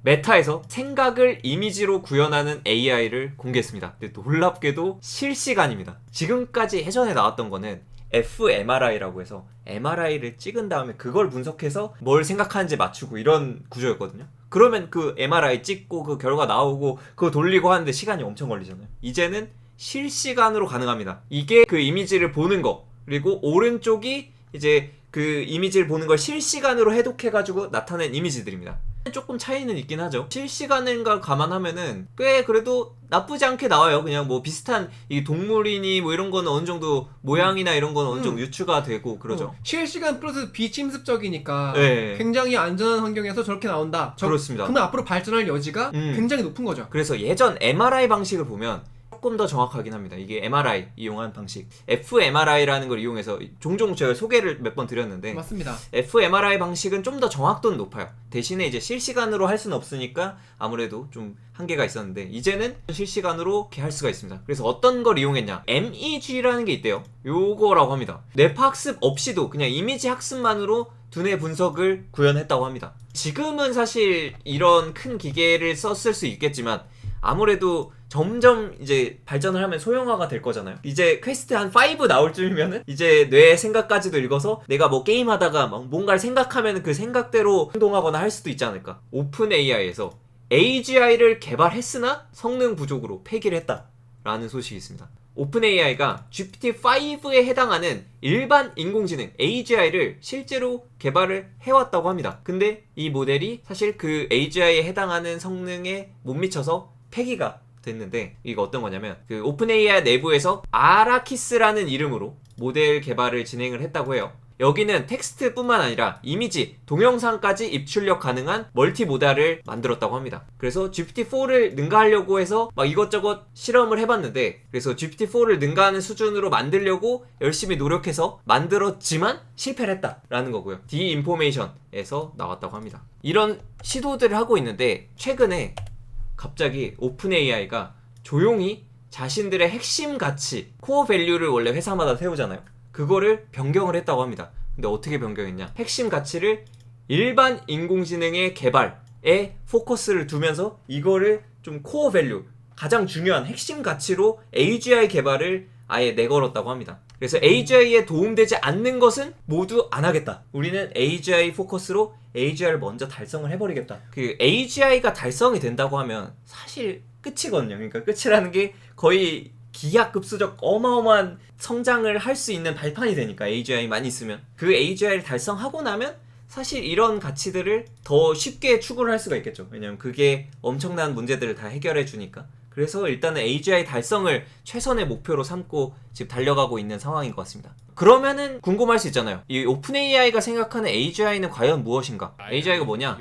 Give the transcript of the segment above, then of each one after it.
메타에서 생각을 이미지로 구현하는 AI를 공개했습니다. 근데 놀랍게도 실시간입니다. 지금까지 예전에 나왔던 거는 fMRI라고 해서 MRI를 찍은 다음에 그걸 분석해서 뭘 생각하는지 맞추고 이런 구조였거든요. 그러면 그 MRI 찍고 그 결과 나오고 그거 돌리고 하는데 시간이 엄청 걸리잖아요. 이제는 실시간으로 가능합니다. 이게 그 이미지를 보는 거, 그리고 오른쪽이 이제 그 이미지를 보는 걸 실시간으로 해독해가지고 나타낸 이미지들입니다. 조금 차이는 있긴 하죠. 실시간인 걸 감안하면은 꽤 그래도 나쁘지 않게 나와요. 그냥 뭐 비슷한 이 동물이니 뭐 이런 거는 어느 정도 모양이나 이런 거는 어느 정도 유추가 되고 그러죠. 실시간 플러스 비침습적이니까 네. 굉장히 안전한 환경에서 저렇게 나온다. 그렇습니다. 그러면 앞으로 발전할 여지가 굉장히 높은 거죠. 그래서 예전 MRI 방식을 보면 조금 더 정확하긴 합니다. 이게 MRI 이용한 방식, fMRI라는 걸 이용해서 종종 제가 소개를 몇 번 드렸는데, 맞습니다. fMRI 방식은 좀 더 정확도는 높아요. 대신에 이제 실시간으로 할 수는 없으니까 아무래도 좀 한계가 있었는데, 이제는 실시간으로 이렇게 할 수가 있습니다. 그래서 어떤 걸 이용했냐, MEG라는 게 있대요. 요거라고 합니다. 뇌파학습 없이도 그냥 이미지 학습만으로 두뇌 분석을 구현했다고 합니다. 지금은 사실 이런 큰 기계를 썼을 수 있겠지만 아무래도 점점 이제 발전을 하면 소형화가 될 거잖아요. 이제 퀘스트 한 5 나올 쯤이면은 이제 뇌 생각까지도 읽어서 내가 뭐 게임하다가 막 뭔가를 생각하면 그 생각대로 행동하거나 할 수도 있지 않을까. 오픈 AI에서 AGI를 개발했으나 성능 부족으로 폐기를 했다라는 소식이 있습니다. 오픈 AI가 GPT-5에 해당하는 일반 인공지능 AGI를 실제로 개발을 해왔다고 합니다. 근데 이 모델이 사실 그 AGI에 해당하는 성능에 못 미쳐서 폐기가 됐는데, 이거 어떤 거냐면 그 오픈 AI 내부에서 아라키스라는 이름으로 모델 개발을 진행을 했다고 해요. 여기는 텍스트뿐만 아니라 이미지, 동영상까지 입출력 가능한 멀티모달을 만들었다고 합니다. 그래서 GPT-4를 능가하려고 해서 막 이것저것 실험을 해봤는데, 그래서 GPT-4를 능가하는 수준으로 만들려고 열심히 노력해서 만들었지만 실패를 했다라는 거고요. 디인포메이션에서 나왔다고 합니다. 이런 시도들을 하고 있는데, 최근에 갑자기 오픈 AI가 조용히 자신들의 핵심 가치, 코어 밸류를 원래 회사마다 세우잖아요. 그거를 변경을 했다고 합니다. 근데 어떻게 변경했냐? 핵심 가치를 일반 인공지능의 개발에 포커스를 두면서 이거를 좀 코어 밸류, 가장 중요한 핵심 가치로 AGI 개발을 아예 내걸었다고 합니다. 그래서 AGI에 도움되지 않는 것은 모두 안 하겠다. 우리는 AGI 포커스로 AGI를 먼저 달성을 해버리겠다. 그 AGI가 달성이 된다고 하면 사실 끝이거든요. 그러니까 끝이라는 게 거의 기하급수적 어마어마한 성장을 할 수 있는 발판이 되니까, AGI만 있으면. 그 AGI를 달성하고 나면 사실 이런 가치들을 더 쉽게 추구를 할 수가 있겠죠. 왜냐면 그게 엄청난 문제들을 다 해결해 주니까. 그래서 일단은 AGI 달성을 최선의 목표로 삼고 지금 달려가고 있는 상황인 것 같습니다. 그러면은 궁금할 수 있잖아요. 이 오픈 AI가 생각하는 AGI는 과연 무엇인가? AGI가 뭐냐?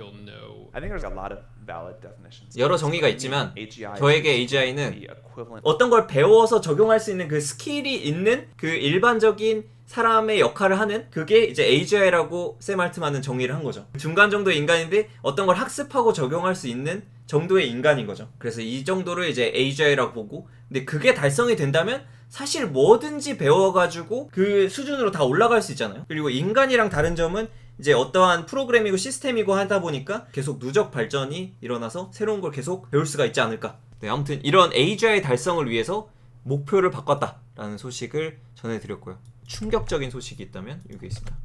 I think there's a lot of valid definitions. 여러 정의가 있지만 AGI 저에게 is AGI는 the equivalent 어떤 걸 배워서 적용할 수 있는 그 스킬이 있는 그 일반적인 사람의 역할을 하는, 그게 이제 AGI라고 샘 알트만은 정의를 한 거죠. 중간 정도의 인간인데 어떤 걸 학습하고 적용할 수 있는 정도의 인간인 거죠. 그래서 이 정도를 이제 AGI라고 보고, 근데 그게 달성이 된다면 사실 뭐든지 배워가지고 그 수준으로 다 올라갈 수 있잖아요. 그리고 인간이랑 다른 점은 이제 어떠한 프로그램이고 시스템이고 하다 보니까 계속 누적 발전이 일어나서 새로운 걸 계속 배울 수가 있지 않을까. 네, 아무튼 이런 AGI 달성을 위해서 목표를 바꿨다라는 소식을 전해드렸고요. 충격적인 소식이 있다면 이게 있습니다.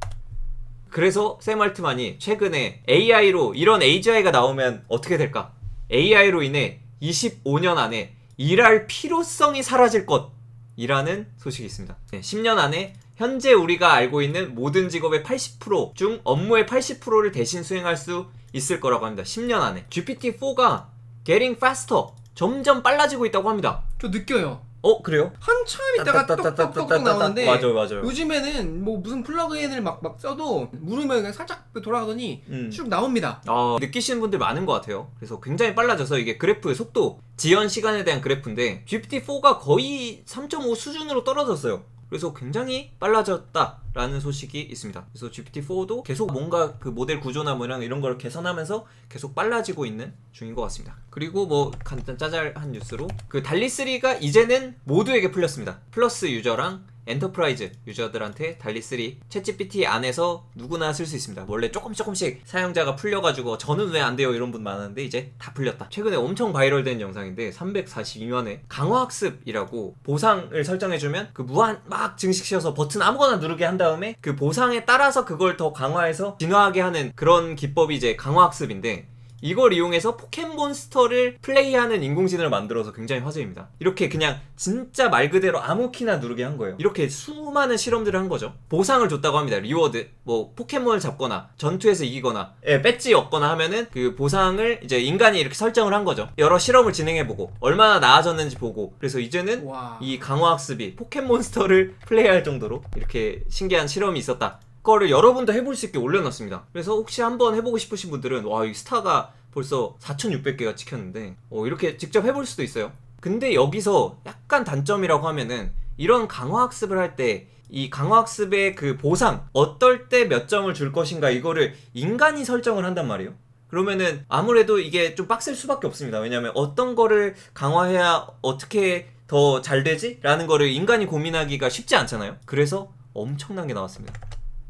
그래서 샘 알트만이 최근에 AI로 이런 AGI가 나오면 어떻게 될까? AI로 인해 25년 안에 일할 필요성이 사라질 것이라는 소식이 있습니다. 네, 10년 안에 현재 우리가 알고 있는 모든 직업의 80%중 업무의 80%를 대신 수행할 수 있을 거라고 합니다. 10년 안에. GPT-4가 getting faster, 점점 빨라지고 있다고 합니다. 저 느껴요. 그래요? 한참 있다가 똑똑똑똑 나오는데, 맞아요. 요즘에는 뭐 무슨 플러그인을 막 써도 누르면 그냥 살짝 돌아가더니 쭉 나옵니다. 느끼시는 분들 많은 것 같아요. 그래서 굉장히 빨라져서 이게 그래프의 속도, 지연 시간에 대한 그래프인데 GPT-4가 거의 3.5 수준으로 떨어졌어요. 그래서 굉장히 빨라졌다라는 소식이 있습니다. 그래서 GPT-4도 계속 뭔가 그 모델 구조나 뭐랑 이런 걸 개선하면서 계속 빨라지고 있는 중인 것 같습니다. 그리고 뭐 간단 짜잘한 뉴스로 그 달리3가 이제는 모두에게 풀렸습니다. 플러스 유저랑 엔터프라이즈 유저들한테 달리3 챗GPT 안에서 누구나 쓸 수 있습니다. 원래 조금씩 사용자가 풀려가지고 저는 왜 안 돼요 이런 분 많았는데 이제 다 풀렸다. 최근에 엄청 바이럴된 영상인데 342만회 강화학습이라고 보상을 설정해주면 그 무한 막 증식시켜서 버튼 아무거나 누르게 한 다음에 그 보상에 따라서 그걸 더 강화해서 진화하게 하는 그런 기법이 이제 강화학습인데, 이걸 이용해서 포켓몬스터를 플레이하는 인공지능을 만들어서 굉장히 화제입니다. 이렇게 그냥 진짜 말 그대로 아무 키나 누르게 한 거예요. 이렇게 수많은 실험들을 한 거죠. 보상을 줬다고 합니다. 리워드, 뭐 포켓몬을 잡거나 전투에서 이기거나 배지 얻거나 하면은 그 보상을 이제 인간이 이렇게 설정을 한 거죠. 여러 실험을 진행해보고 얼마나 나아졌는지 보고, 그래서 이제는 와. 이 강화학습이 포켓몬스터를 플레이할 정도로 이렇게 신기한 실험이 있었다. 거를 여러분도 해볼 수 있게 올려놨습니다. 그래서 혹시 한번 해보고 싶으신 분들은 와, 이 스타가 벌써 4,600개가 찍혔는데 이렇게 직접 해볼 수도 있어요. 근데 여기서 약간 단점이라고 하면은 이런 강화학습을 할 때 이 강화학습의 그 보상, 어떨 때 몇 점을 줄 것인가, 이거를 인간이 설정을 한단 말이에요. 그러면은 아무래도 이게 좀 빡셀 수밖에 없습니다. 왜냐면 어떤 거를 강화해야 어떻게 더 잘 되지? 라는 거를 인간이 고민하기가 쉽지 않잖아요. 그래서 엄청난 게 나왔습니다.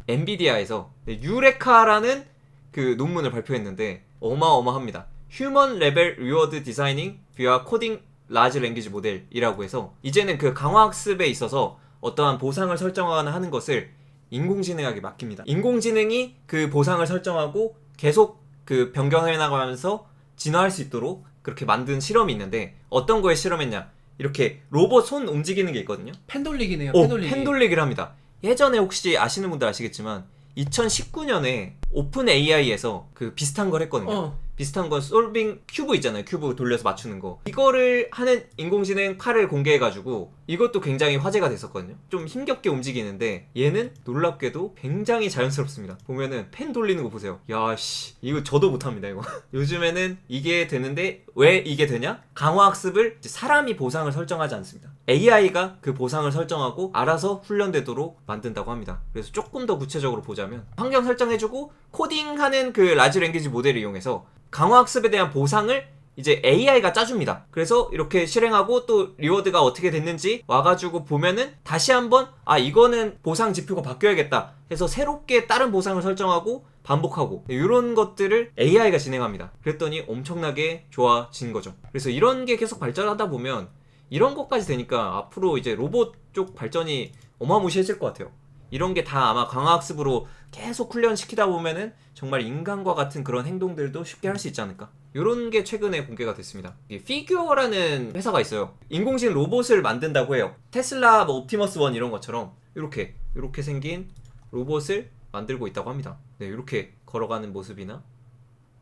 엔비디아에서 유레카라는 그 논문을 발표했는데 어마어마합니다. Human Level Reward Designing via Coding Large Language Model이라고 해서 이제는 그 강화학습에 있어서 어떠한 보상을 설정하거나 하는 것을 인공지능에게 맡깁니다. 인공지능이 그 보상을 설정하고 계속 그 변경해 나가면서 진화할 수 있도록 그렇게 만든 실험이 있는데, 어떤 거에 실험했냐, 이렇게 로봇 손 움직이는 게 있거든요. 펜 돌리기네요. 펜 돌리기. 펜 돌리기를 합니다. 예전에 혹시 아시는 분들 아시겠지만 2019년에 오픈 AI에서 그 비슷한 걸 했거든요. 비슷한 건 솔빙 큐브 있잖아요. 큐브 돌려서 맞추는 거. 이거를 하는 인공지능 팔을 공개해가지고 이것도 굉장히 화제가 됐었거든요. 좀 힘겹게 움직이는데 얘는 놀랍게도 굉장히 자연스럽습니다. 보면은 펜 돌리는 거 보세요. 야씨, 이거 저도 못합니다 이거. 요즘에는 이게 되는데 왜 이게 되냐? 강화학습을 사람이 보상을 설정하지 않습니다. AI가 그 보상을 설정하고 알아서 훈련되도록 만든다고 합니다. 그래서 조금 더 구체적으로 보자면 환경 설정해주고 코딩하는 그 라지 랭귀지 모델을 이용해서 강화학습에 대한 보상을 이제 AI가 짜줍니다. 그래서 이렇게 실행하고 또 리워드가 어떻게 됐는지 와가지고 보면은 다시 한번 이거는 보상 지표가 바뀌어야겠다 해서 새롭게 다른 보상을 설정하고 반복하고, 이런 것들을 AI가 진행합니다. 그랬더니 엄청나게 좋아진 거죠. 그래서 이런 게 계속 발전하다 보면 이런 것까지 되니까 앞으로 이제 로봇 쪽 발전이 어마무시해질 것 같아요. 이런 게 다 아마 강화학습으로 계속 훈련시키다 보면은 정말 인간과 같은 그런 행동들도 쉽게 할 수 있지 않을까? 이런 게 최근에 공개가 됐습니다. 피규어라는 회사가 있어요. 인공지능 로봇을 만든다고 해요. 테슬라, 뭐 옵티머스 1 이런 것처럼 이렇게 생긴 로봇을 만들고 있다고 합니다. 네, 이렇게 걸어가는 모습이나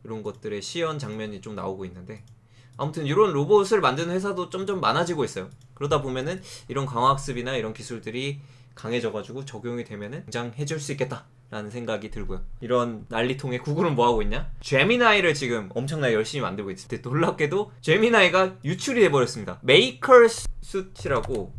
이런 것들의 시연 장면이 좀 나오고 있는데, 아무튼 이런 로봇을 만드는 회사도 점점 많아지고 있어요. 그러다 보면은 이런 강화학습이나 이런 기술들이 강해져가지고 적용이 되면은 굉장해질 수 있겠다 라는 생각이 들고요. 이런 난리통에 구글은 뭐 하고 있냐? 제미나이를 지금 엄청나게 열심히 만들고 있습니다. 놀랍게도 제미나이가 유출이 돼버렸습니다. 메이커스숫이라고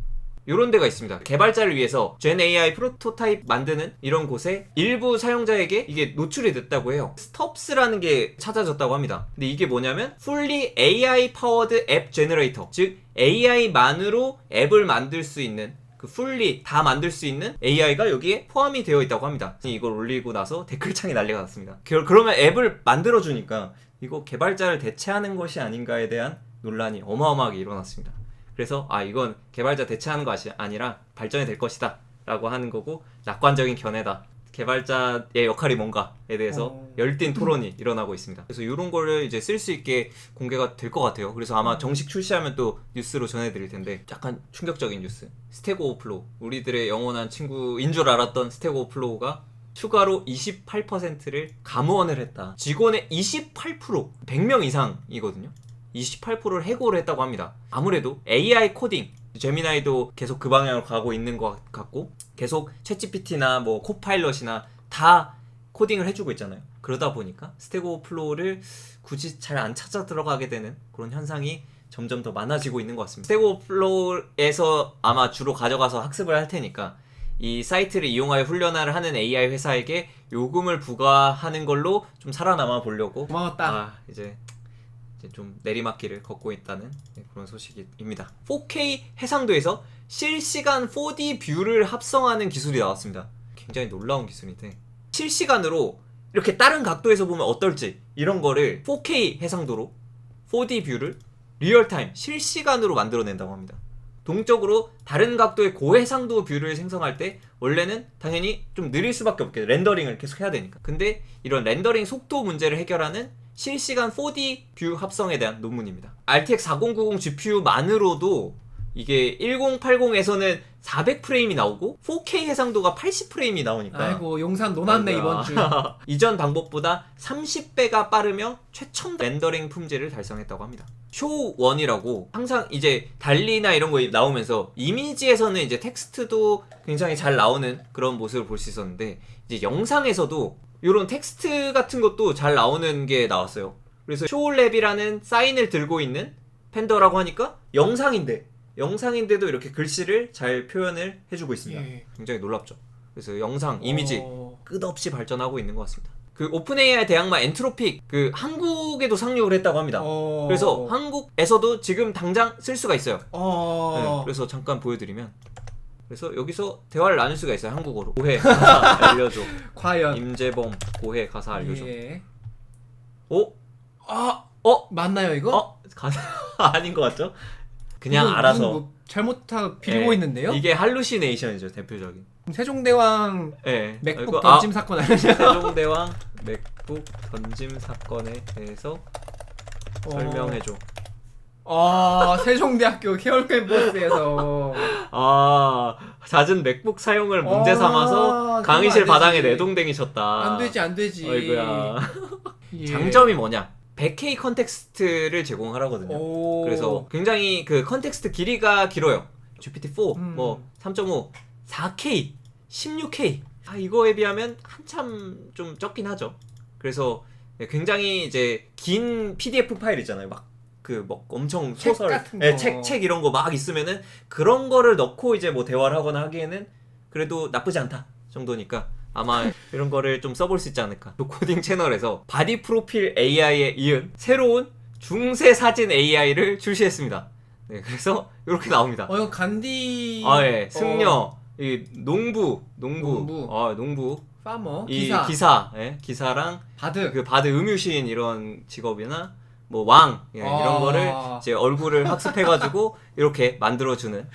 이런 데가 있습니다. 개발자를 위해서 젠 AI 프로토타입 만드는 이런 곳에 일부 사용자에게 이게 노출이 됐다고 해요. 스톱스라는 게 찾아졌다고 합니다. 근데 이게 뭐냐면 Fully AI Powered App Generator, 즉 AI만으로 앱을 만들 수 있는, 그 풀리 다 만들 수 있는 AI가 여기에 포함이 되어 있다고 합니다. 이걸 올리고 나서 댓글창이 난리가 났습니다. 그러면 앱을 만들어주니까 이거 개발자를 대체하는 것이 아닌가에 대한 논란이 어마어마하게 일어났습니다. 그래서 이건 개발자 대체하는 것이 아니라 발전이 될 것이다 라고 하는 거고, 낙관적인 견해다, 개발자의 역할이 뭔가에 대해서 열띤 토론이 일어나고 있습니다. 그래서 이런 거를 이제 쓸 수 있게 공개가 될 것 같아요. 그래서 아마 정식 출시하면 또 뉴스로 전해드릴 텐데, 약간 충격적인 뉴스. 스택 오버플로우, 우리들의 영원한 친구인 줄 알았던 스택 오버플로우가 추가로 28%를 감원을 했다. 직원의 28%, 100명 이상이거든요. 28%를 해고를 했다고 합니다. 아무래도 AI 코딩, 제미나이도 계속 그 방향으로 가고 있는 것 같고, 계속 챗GPT나 뭐 코파일럿이나 다 코딩을 해주고 있잖아요. 그러다 보니까 스택 오버플로우를 굳이 잘 안 찾아 들어가게 되는 그런 현상이 점점 더 많아지고 있는 것 같습니다. 스택 오버플로우에서 아마 주로 가져가서 학습을 할 테니까 이 사이트를 이용하여 훈련을 하는 AI 회사에게 요금을 부과하는 걸로 좀 살아남아 보려고. 고마웠다. 이제 이제 좀 내리막길을 걷고 있다는 그런 소식입니다. 4K 해상도에서 실시간 4D 뷰를 합성하는 기술이 나왔습니다. 굉장히 놀라운 기술인데 실시간으로 이렇게 다른 각도에서 보면 어떨지 이런 거를 4K 해상도로 4D 뷰를 리얼타임 실시간으로 만들어낸다고 합니다. 동적으로 다른 각도의 고해상도 뷰를 생성할 때 원래는 당연히 좀 느릴 수밖에 없겠죠. 렌더링을 계속 해야 되니까. 근데 이런 렌더링 속도 문제를 해결하는 실시간 4D 뷰 합성에 대한 논문입니다. RTX 4090 GPU만으로도 이게 1080에서는 400프레임이 나오고 4K 해상도가 80프레임이 나오니까 아이고 용산 논았네 이번 주. 이전 방법보다 30배가 빠르며 최첨단 렌더링 품질을 달성했다고 합니다. 쇼1이라고 항상 이제 달리나 이런 거 나오면서 이미지에서는 이제 텍스트도 굉장히 잘 나오는 그런 모습을 볼 수 있었는데 이제 영상에서도 이런 텍스트 같은 것도 잘 나오는 게 나왔어요. 그래서 쇼랩이라는 사인을 들고 있는 팬더라고 하니까 영상인데도 이렇게 글씨를 잘 표현을 해주고 있습니다. 예. 굉장히 놀랍죠. 그래서 영상, 이미지 끝없이 발전하고 있는 것 같습니다. 그 오픈AI 대항마 엔트로픽 그 한국에도 상륙을 했다고 합니다. 그래서 한국에서도 지금 당장 쓸 수가 있어요. 네, 그래서 잠깐 보여드리면 그래서 여기서 대화를 나눌 수가 있어요. 한국어로. 고해 가사 알려줘. 과연 임재범 고해 가사 알려줘. 예. 오? 맞나요 이거? 가사 아닌 것 같죠? 그냥 이건 알아서 무슨 뭐 잘못하고 빌고 예, 있는데요? 이게 할루시네이션이죠 대표적인. 세종대왕 예. 맥북 이거, 던짐 사건 아니냐? 세종대왕 맥북 던짐 사건에 대해서 설명해줘. 세종대학교 케어 캠퍼스에서 잦은 맥북 사용을 문제 삼아서 강의실 바닥에 내동댕이 쳤다. 안 되지. 어이구야. 예. 장점이 뭐냐? 100K 컨텍스트를 제공하거든요. 그래서 굉장히 그 컨텍스트 길이가 길어요. GPT-4, 뭐 3.5, 4K, 16K. 이거에 비하면 한참 좀 적긴 하죠. 그래서 굉장히 이제 긴 PDF 파일이잖아요. 막 그 뭐 엄청 책 소설, 같은 거. 책 이런 거 막 있으면은 그런 거를 넣고 이제 뭐 대화를 하거나 하기에는 그래도 나쁘지 않다 정도니까 아마 이런 거를 좀 써볼 수 있지 않을까. 코딩 채널에서 바디 프로필 AI에 이은 새로운 중세 사진 AI를 출시했습니다. 네, 그래서 이렇게 나옵니다. 이거 간디. 예, 승려, 이 농부, 파머, 이 기사, 기사랑 바드. 그 바드 음유시인 이런 직업이나 뭐 왕 이런 거를 이제 얼굴을 학습해가지고 이렇게 만들어주는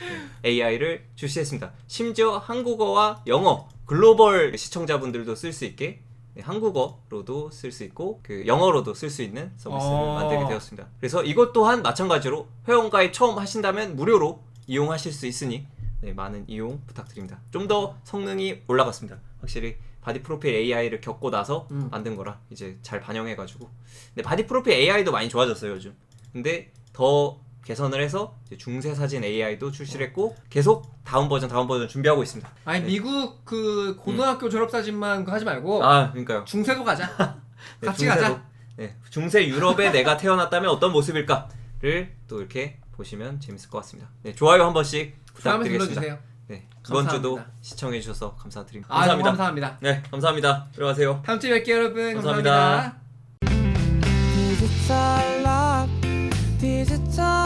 AI를 출시했습니다. 심지어 한국어와 영어 글로벌 시청자분들도 쓸 수 있게 한국어로도 쓸 수 있고 그 영어로도 쓸 수 있는 서비스를 만들게 되었습니다. 그래서 이것 또한 마찬가지로 회원가입 처음 하신다면 무료로 이용하실 수 있으니 많은 이용 부탁드립니다. 좀 더 성능이 올라갔습니다. 확실히 바디 프로필 AI를 겪고 나서 만든 거라 이제 잘 반영해가지고. 근데 바디 프로필 AI도 많이 좋아졌어요 요즘. 근데 더 개선을 해서 이제 중세 사진 AI도 출시를 했고 계속 다음 버전 준비하고 있습니다. 아니 미국 그 고등학교 졸업 사진만 하지 말고 그러니까요. 중세도 가자. 같이 중세도, 가자. 중세 유럽에 내가 태어났다면 어떤 모습일까를 또 이렇게 보시면 재밌을 것 같습니다. 좋아요 한 번씩 부탁드리겠습니다. 눌러주세요. 이번 감사합니다. 주도 시청해주셔서 감사드립니다. 감사합니다. 네, 감사합니다. 들어가세요. 다음 주에 뵐게요 여러분. 감사합니다. 감사합니다. 디지털